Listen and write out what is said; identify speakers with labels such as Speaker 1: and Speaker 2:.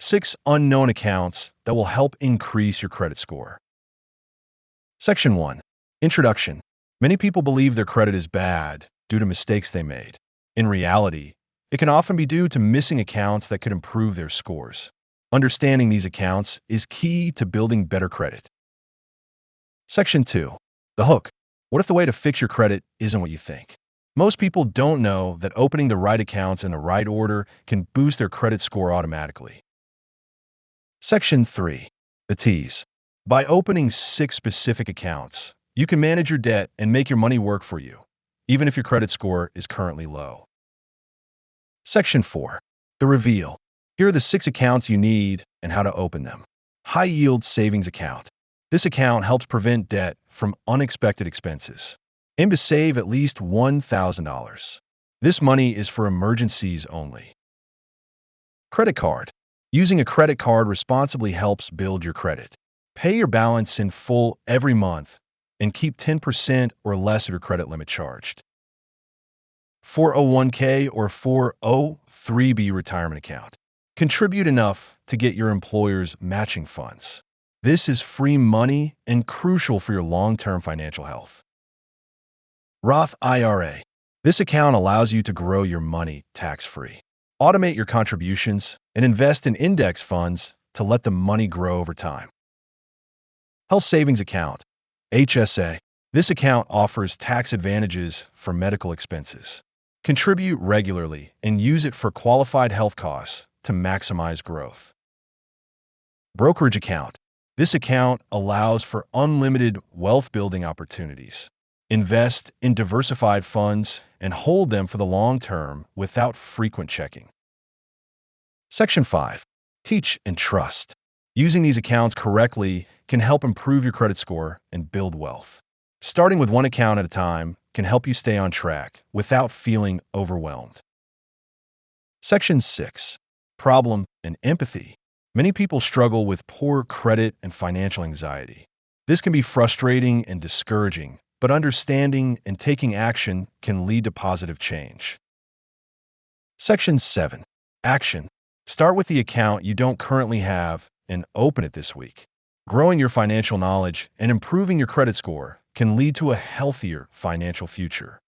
Speaker 1: 6 unknown accounts that will help increase your credit score. Section 1. Introduction. Many people believe their credit is bad due to mistakes they made. In reality, it can often be due to missing accounts that could improve their scores. Understanding these accounts is key to building better credit. Section 2. The hook. What if the way to fix your credit isn't what you think? Most people don't know that opening the right accounts in the right order can boost their credit score automatically. Section 3. The tease. By opening 6 specific accounts, you can manage your debt and make your money work for you, even if your credit score is currently low. Section 4. The reveal. Here are the 6 accounts you need and how to open them. High-yield savings account. This account helps prevent debt from unexpected expenses. Aim to save at least $1,000. This money is for emergencies only. Credit card. Using a credit card responsibly helps build your credit. Pay your balance in full every month and keep 10% or less of your credit limit charged. 401k or 403b retirement account. Contribute enough to get your employer's matching funds. This is free money and crucial for your long-term financial health. Roth IRA. This account allows you to grow your money tax-free. Automate your contributions and invest in index funds to let the money grow over time. Health Savings Account, HSA. This account offers tax advantages for medical expenses. Contribute regularly and use it for qualified health costs to maximize growth. Brokerage Account. This account allows for unlimited wealth-building opportunities. Invest in diversified funds and hold them for the long term without frequent checking. Section 5. Teach and trust. Using these accounts correctly can help improve your credit score and build wealth. Starting with one account at a time can help you stay on track without feeling overwhelmed. Section 6. Problem and empathy. Many people struggle with poor credit and financial anxiety. This can be frustrating and discouraging, but understanding and taking action can lead to positive change. Section 7. Action. Start with the account you don't currently have and open it this week. Growing your financial knowledge and improving your credit score can lead to a healthier financial future.